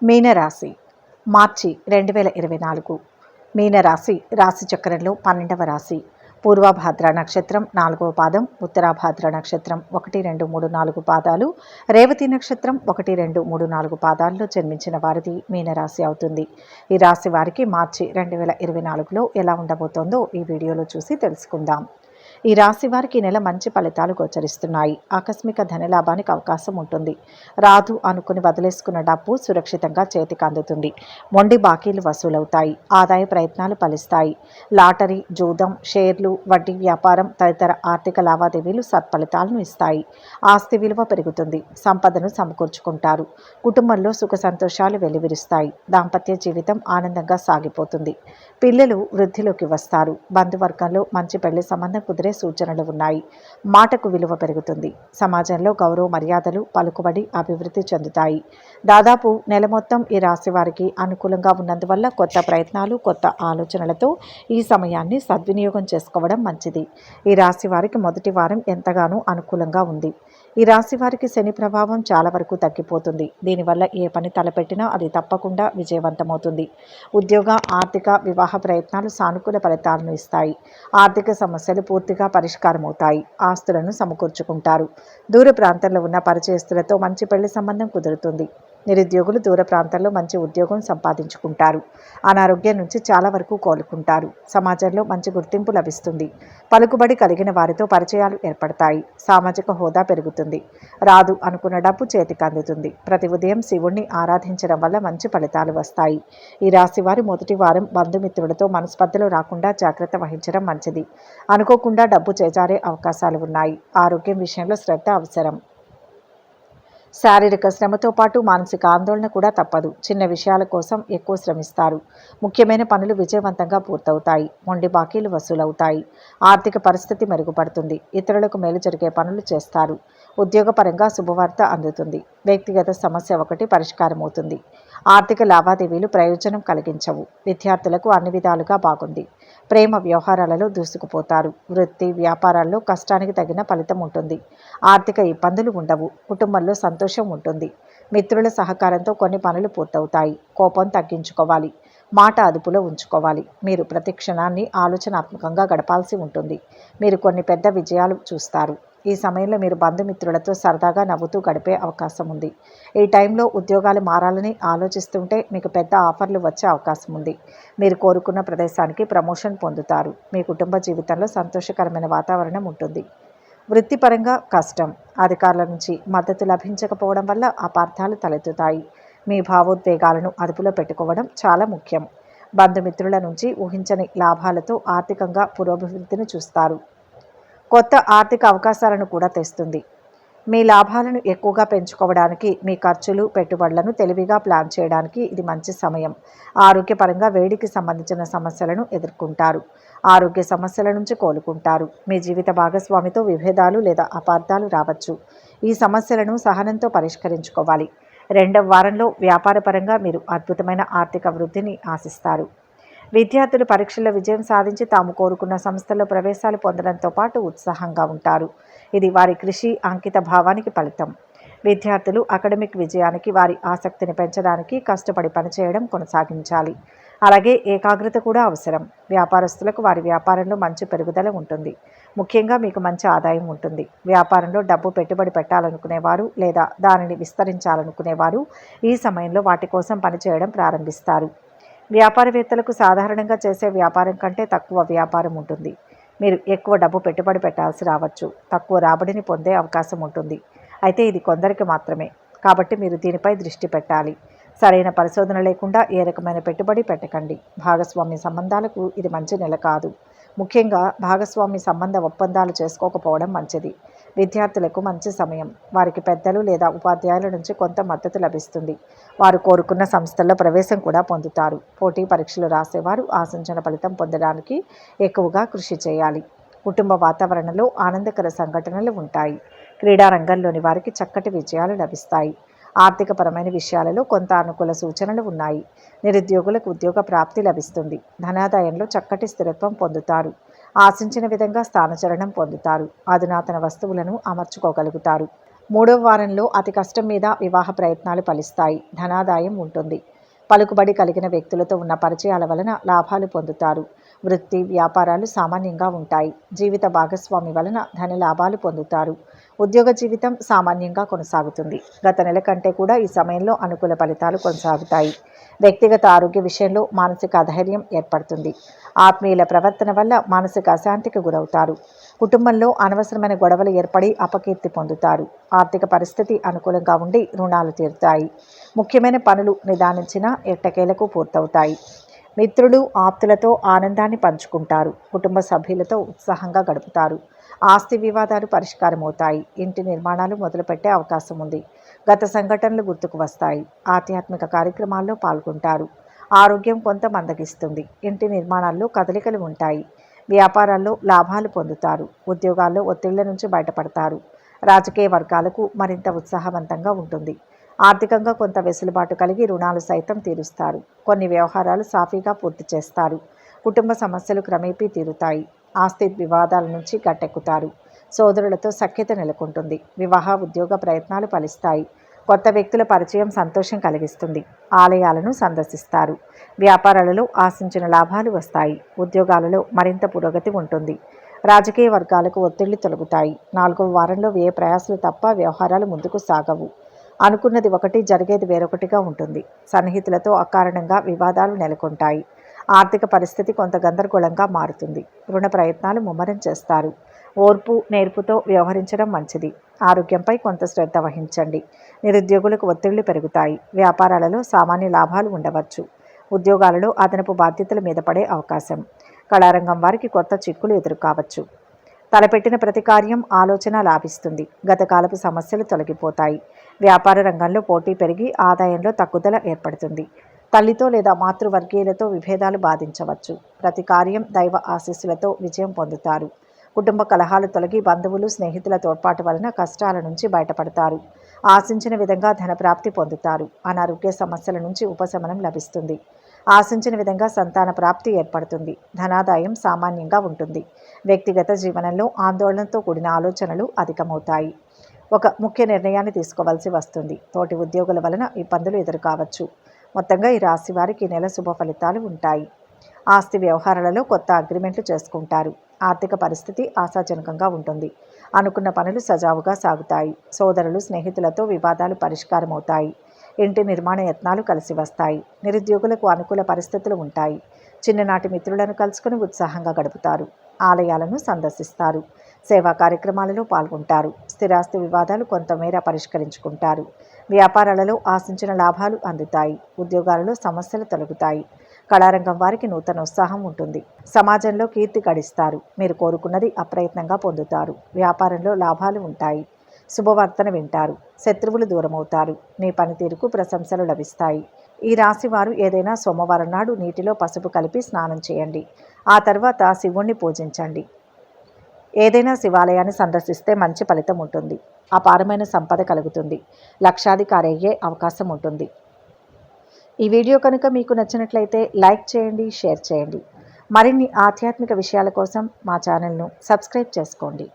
మీనరాశి మార్చి 2024. మీనరాశి రాశి చక్రంలో 12వ రాశి. పూర్వభాద్ర నక్షత్రం 4వ పాదం, ఉత్తరాభాద్ర నక్షత్రం 1, 2, 3, 4 పాదాలు, రేవతి నక్షత్రం 1, 2, 3, 4 పాదాల్లో జన్మించిన వారిది మీనరాశి అవుతుంది. ఈ రాశి వారికి మార్చి 2024లో ఎలా ఉండబోతోందో ఈ వీడియోలో చూసి తెలుసుకుందాం. ఈ రాశి వారికి నెల మంచి ఫలితాలు గోచరిస్తున్నాయి. ఆకస్మిక ధనలాభానికి అవకాశం ఉంటుంది. రాదు అనుకుని వదిలేసుకున్న డబ్బు సురక్షితంగా చేతికి అందుతుంది. మొండి బాకీలు వసూలవుతాయి. ఆదాయ ప్రయత్నాలు ఫలిస్తాయి. లాటరీ, జూదం, షేర్లు, వడ్డీ వ్యాపారం తదితర ఆర్థిక లావాదేవీలు సత్ఫలితాలను ఇస్తాయి. ఆస్తి విలువ పెరుగుతుంది. సంపదను సమకూర్చుకుంటారు. కుటుంబంలో సుఖ సంతోషాలు వెల్లివిరుస్తాయి. దాంపత్య జీవితం ఆనందంగా సాగిపోతుంది. పిల్లలు వృద్ధిలోకి వస్తారు. బంధువర్గంలో మంచి పెళ్లి సంబంధం కుదిరే సూచనలు ఉన్నాయి. మాటకు విలువ పెరుగుతుంది. సమాజంలో గౌరవ మర్యాదలు, పలుకుబడి అభివృద్ధి చెందుతాయి. దాదాపు నెల మొత్తం ఈ రాశి వారికి అనుకూలంగా ఉన్నందువల్ల కొత్త ప్రయత్నాలు, కొత్త ఆలోచనలతో ఈ సమయాన్ని సద్వినియోగం చేసుకోవడం మంచిది. ఈ రాశి వారికి మొదటి వారం ఎంతగానో అనుకూలంగా ఉంది. ఈ రాశి వారికి శని ప్రభావం చాలా వరకు తగ్గిపోతుంది. దీనివల్ల ఏ పని తలపెట్టినా అది తప్పకుండా విజయవంతమవుతుంది. ఉద్యోగ, ఆర్థిక, వివాహ ప్రయత్నాలు సానుకూల ఫలితాలను ఇస్తాయి. ఆర్థిక సమస్యలు పూర్తిగా పరిష్కారమవుతాయి. ఆస్తులను సమకూర్చుకుంటారు. దూర ప్రాంతంలో ఉన్న పరిచయస్తులతో మంచి పెళ్లి సంబంధం కుదురుతుంది. నిరుద్యోగులు దూర ప్రాంతాల్లో మంచి ఉద్యోగం సంపాదించుకుంటారు. అనారోగ్యం నుంచి చాలా వరకు కోలుకుంటారు. సమాజంలో మంచి గుర్తింపు లభిస్తుంది. పలుకుబడి కలిగిన వారితో పరిచయాలు ఏర్పడతాయి. సామాజిక హోదా పెరుగుతుంది. రాదు అనుకున్న డబ్బు చేతికి అందుతుంది. ప్రతి ఉదయం శివుణ్ణి ఆరాధించడం వల్ల మంచి ఫలితాలు వస్తాయి. ఈ రాశి వారి మొదటి వారం బంధుమిత్రులతో మనస్పర్ధలు రాకుండా జాగ్రత్త వహించడం మంచిది. అనుకోకుండా డబ్బు చేజారే అవకాశాలు ఉన్నాయి. ఆరోగ్యం విషయంలో శ్రద్ధ అవసరం. శారీరక శ్రమతో పాటు మానసిక ఆందోళన కూడా తప్పదు. చిన్న విషయాల కోసం ఎక్కువ శ్రమిస్తారు. ముఖ్యమైన పనులు విజయవంతంగా పూర్తవుతాయి. మొండి బాకీలు వసూలవుతాయి. ఆర్థిక పరిస్థితి మెరుగుపడుతుంది. ఇతరులకు మేలు జరిగే పనులు చేస్తారు. ఉద్యోగపరంగా శుభవార్త అందుతుంది. వ్యక్తిగత సమస్య ఒకటి పరిష్కారమవుతుంది. ఆర్థిక లావాదేవీలు ప్రయోజనం కలిగించవు. విద్యార్థులకు అన్ని విధాలుగా బాగుంది. ప్రేమ వ్యవహారాలలో దూసుకుపోతారు. వృత్తి, వ్యాపారాల్లో కష్టానికి తగిన ఫలితం ఉంటుంది. ఆర్థిక ఇబ్బందులు ఉండవు. కుటుంబంలో సంతోషం ఉంటుంది. మిత్రుల సహకారంతో కొన్ని పనులు పూర్తవుతాయి. కోపం తగ్గించుకోవాలి. మాట అదుపులో ఉంచుకోవాలి. మీరు ప్రతి క్షణాన్ని ఆలోచనాత్మకంగా గడపాల్సి ఉంటుంది. మీరు కొన్ని పెద్ద విజయాలు చూస్తారు. ఈ సమయంలో మీరు బంధుమిత్రులతో సరదాగా నవ్వుతూ గడిపే అవకాశం ఉంది. ఈ టైంలో ఉద్యోగాలు మారాలని ఆలోచిస్తుంటే మీకు పెద్ద ఆఫర్లు వచ్చే అవకాశం ఉంది. మీరు కోరుకున్న ప్రదేశానికి ప్రమోషన్ పొందుతారు. మీ కుటుంబ జీవితంలో సంతోషకరమైన వాతావరణం ఉంటుంది. వృత్తిపరంగా కష్టం. అధికారుల నుంచి మద్దతు లభించకపోవడం వల్ల అపార్థాలు తలెత్తుతాయి. మీ భావోద్వేగాలను అదుపులో పెట్టుకోవడం చాలా ముఖ్యం. బంధుమిత్రుల నుంచి ఊహించని లాభాలతో ఆర్థికంగా పురోభివృద్ధిని చూస్తారు. కొత్త ఆర్థిక అవకాశాలను కూడా తెస్తుంది. మీ లాభాలను ఎక్కువగా పెంచుకోవడానికి మీ ఖర్చులు, పెట్టుబడులను తెలివిగా ప్లాన్ చేయడానికి ఇది మంచి సమయం. ఆరోగ్యపరంగా వేడికి సంబంధించిన సమస్యలను ఎదుర్కొంటారు. ఆరోగ్య సమస్యల నుంచి కోలుకుంటారు. మీ జీవిత భాగస్వామితో విభేదాలు లేదా అపార్థాలు రావచ్చు. ఈ సమస్యలను సహనంతో పరిష్కరించుకోవాలి. రెండవ వారంలో వ్యాపారపరంగా మీరు అద్భుతమైన ఆర్థిక వృద్ధిని ఆశిస్తారు. విద్యార్థులు పరీక్షల్లో విజయం సాధించి తాము కోరుకున్న సంస్థల్లో ప్రవేశాలు పొందడంతో పాటు ఉత్సాహంగా ఉంటారు. ఇది వారి కృషి, అంకిత భావానికి ఫలితం. విద్యార్థులు అకాడమిక్ విజయానికి వారి ఆసక్తిని పెంచడానికి కష్టపడి పనిచేయడం కొనసాగించాలి. అలాగే ఏకాగ్రత కూడా అవసరం. వ్యాపారస్తులకు వారి వ్యాపారంలో మంచి పెరుగుదల ఉంటుంది. ముఖ్యంగా మీకు మంచి ఆదాయం ఉంటుంది. వ్యాపారంలో డబ్బు పెట్టుబడి పెట్టాలనుకునేవారు లేదా దానిని విస్తరించాలనుకునేవారు ఈ సమయంలో వాటి కోసం పనిచేయడం ప్రారంభిస్తారు. వ్యాపారవేత్తలకు సాధారణంగా చేసే వ్యాపారం కంటే తక్కువ వ్యాపారం ఉంటుంది. మీరు ఎక్కువ డబ్బు పెట్టుబడి పెట్టాల్సి రావచ్చు. తక్కువ రాబడిని పొందే అవకాశం ఉంటుంది. అయితే ఇది కొందరికి మాత్రమే. కాబట్టి మీరు దీనిపై దృష్టి పెట్టాలి. సరైన పరిశోధన లేకుండా ఏ రకమైన పెట్టుబడి పెట్టకండి. భాగస్వామ్య సంబంధాలకు ఇది మంచి నెల కాదు. ముఖ్యంగా భాగస్వామి సంబంధ ఒప్పందాలు చేసుకోకపోవడం మంచిది. విద్యార్థులకు మంచి సమయం. వారికి పెద్దలు లేదా ఉపాధ్యాయుల నుంచి కొంత మద్దతు లభిస్తుంది. వారు కోరుకున్న సంస్థల్లో ప్రవేశం కూడా పొందుతారు. పోటీ పరీక్షలు రాసేవారు ఆశించిన ఫలితం పొందడానికి ఎక్కువగా కృషి చేయాలి. కుటుంబ వాతావరణంలో ఆనందకర సంఘటనలు ఉంటాయి. క్రీడా రంగంలోని వారికి చక్కటి విజయాలు లభిస్తాయి. ఆర్థికపరమైన విషయాలలో కొంత అనుకూల సూచనలు ఉన్నాయి. నిరుద్యోగులకు ఉద్యోగ ప్రాప్తి లభిస్తుంది. ధనాదాయంలో చక్కటి స్థిరత్వం పొందుతారు. ఆశించిన విధంగా స్థానచలనం పొందుతారు. అధునాతన వస్తువులను అమర్చుకోగలుగుతారు. మూడవ వారంలో అతి కష్టం మీద వివాహ ప్రయత్నాలు ఫలిస్తాయి. ధనాదాయం ఉంటుంది. పలుకుబడి కలిగిన వ్యక్తులతో ఉన్న పరిచయాల వలన లాభాలు పొందుతారు. వృత్తి వ్యాపారాలు సామాన్యంగా ఉంటాయి. జీవిత భాగస్వామి వలన ధన లాభాలు పొందుతారు. ఉద్యోగ జీవితం సామాన్యంగా కొనసాగుతుంది. గత నెల కంటే కూడా ఈ సమయంలో అనుకూల ఫలితాలు కొనసాగుతాయి. వ్యక్తిగత ఆరోగ్య విషయంలో మానసిక అధైర్యం ఏర్పడుతుంది. ఆత్మీయుల ప్రవర్తన వల్ల మానసిక అశాంతికి గురవుతారు. కుటుంబంలో అనవసరమైన గొడవలు ఏర్పడి అపకీర్తి పొందుతారు. ఆర్థిక పరిస్థితి అనుకూలంగా ఉండి రుణాలు తీరుతాయి. ముఖ్యమైన పనులు నిదానించినా ఎట్టకేలకు పూర్తవుతాయి. మిత్రులు ఆప్తులతో ఆనందాన్ని పంచుకుంటారు. కుటుంబ సభ్యులతో ఉత్సాహంగా గడుపుతారు. ఆస్తి వివాదాలు పరిష్కారమవుతాయి. ఇంటి నిర్మాణాలు మొదలుపెట్టే అవకాశం ఉంది. గత సంఘటనలు గుర్తుకు వస్తాయి. ఆధ్యాత్మిక కార్యక్రమాల్లో పాల్గొంటారు. ఆరోగ్యం కొంత మందగిస్తుంది. ఇంటి నిర్మాణాల్లో కదలికలు ఉంటాయి. వ్యాపారాల్లో లాభాలు పొందుతారు. ఉద్యోగాల్లో ఒత్తిళ్ల నుంచి బయటపడతారు. రాజకీయ వర్గాలకు మరింత ఉత్సాహవంతంగా ఉంటుంది. ఆర్థికంగా కొంత వెసులుబాటు కలిగి రుణాలు సైతం తీరుస్తారు. కొన్ని వ్యవహారాలు సాఫీగా పూర్తి చేస్తారు. కుటుంబ సమస్యలు క్రమేపీ తీరుతాయి. ఆస్తి వివాదాల నుంచి గట్టెక్కుతారు. సోదరులతో సఖ్యత నెలకొంటుంది. వివాహ ఉద్యోగ ప్రయత్నాలు ఫలిస్తాయి. కొత్త వ్యక్తుల పరిచయం సంతోషం కలిగిస్తుంది. ఆలయాలను సందర్శిస్తారు. వ్యాపారాలలో ఆశించిన లాభాలు వస్తాయి. ఉద్యోగాలలో మరింత పురోగతి ఉంటుంది. రాజకీయ వర్గాలకు ఒత్తిళ్లు తొలగుతాయి. 4వ వారంలో వ్యయ ప్రయాసాలు తప్ప వ్యవహారాలు ముందుకు సాగవు. అనుకున్నది ఒకటి జరిగేది వేరొకటిగా ఉంటుంది. సన్నిహితులతో అకారణంగా వివాదాలు నెలకొంటాయి. ఆర్థిక పరిస్థితి కొంత గందరగోళంగా మారుతుంది. రుణ ప్రయత్నాలు ముమ్మరం చేస్తారు. ఓర్పు నేర్పుతో వ్యవహరించడం మంచిది. ఆరోగ్యంపై కొంత శ్రద్ధ వహించండి. నిరుద్యోగులకు ఒత్తిళ్లు పెరుగుతాయి. వ్యాపారాలలో సామాన్య లాభాలు ఉండవచ్చు. ఉద్యోగాలలో అదనపు బాధ్యతల మీద పడే అవకాశం. కళారంగం వారికి కొత్త చిక్కులు ఎదురు కావచ్చు. తలపెట్టిన ప్రతి కార్యం ఆలోచన లాభిస్తుంది. గతకాలపు సమస్యలు తొలగిపోతాయి. వ్యాపార రంగంలో పోటీ పెరిగి ఆదాయంలో తగ్గుదల ఏర్పడుతుంది. తల్లితో లేదా మాతృవర్గీయులతో విభేదాలు బాధించవచ్చు. ప్రతి కార్యం దైవ ఆశీస్సులతో విజయం పొందుతారు. కుటుంబ కలహాలు తొలగి బంధువులు స్నేహితుల తోడ్పాటు వలన కష్టాల నుంచి బయటపడతారు. ఆశించిన విధంగా ధనప్రాప్తి పొందుతారు. అనారోగ్య సమస్యల నుంచి ఉపశమనం లభిస్తుంది. ఆశించిన విధంగా సంతాన ప్రాప్తి ఏర్పడుతుంది. ధనాదాయం సామాన్యంగా ఉంటుంది. వ్యక్తిగత జీవనంలో ఆందోళనతో కూడిన ఆలోచనలు అధికమవుతాయి. ఒక ముఖ్య నిర్ణయాన్ని తీసుకోవాల్సి వస్తుంది. తోటి ఉద్యోగుల వలన ఇబ్బందులు ఎదురుకావచ్చు. మొత్తంగా ఈ రాశి వారికి ఈ నెల శుభ ఫలితాలు ఉంటాయి. ఆస్తి వ్యవహారాలలో కొత్త అగ్రిమెంట్లు చేసుకుంటారు. ఆర్థిక పరిస్థితి ఆశాజనకంగా ఉంటుంది. అనుకున్న పనులు సజావుగా సాగుతాయి. సోదరులు స్నేహితులతో వివాదాలు పరిష్కారమవుతాయి. ఇంటి నిర్మాణ యత్నాలు కలిసి వస్తాయి. నిరుద్యోగులకు అనుకూల పరిస్థితులు ఉంటాయి. చిన్ననాటి మిత్రులను కలుసుకుని ఉత్సాహంగా గడుపుతారు. ఆలయాలను సందర్శిస్తారు. సేవా కార్యక్రమాలలో పాల్గొంటారు. స్థిరాస్తి వివాదాలు కొంతమేర పరిష్కరించుకుంటారు. వ్యాపారాలలో ఆశించిన లాభాలు అందుతాయి. ఉద్యోగాలలో సమస్యలు తొలగుతాయి. కళారంగం వారికి నూతన ఉత్సాహం ఉంటుంది. సమాజంలో కీర్తి గడిస్తారు. మీరు కోరుకున్నది అప్రయత్నంగా పొందుతారు. వ్యాపారంలో లాభాలు ఉంటాయి. శుభవార్తను వింటారు. శత్రువులు దూరమవుతారు. మీ పనితీరుకు ప్రశంసలు లభిస్తాయి. ఈ రాశి వారు ఏదైనా సోమవారం నాడు నీటిలో పసుపు కలిపి స్నానం చేయండి. ఆ తర్వాత శివుణ్ణి పూజించండి. ఏదైనా శివాలయాన్ని సందర్శిస్తే మంచి ఫలితం ఉంటుంది. అపారమైన సంపద కలుగుతుంది. లక్షాధికారి అయ్యే అవకాశం ఉంటుంది. ఈ వీడియో కనుక మీకు నచ్చినట్లయితే లైక్ చేయండి, షేర్ చేయండి. మరిన్ని ఆధ్యాత్మిక విషయాల కోసం మా ఛానల్ను సబ్స్క్రైబ్ చేసుకోండి.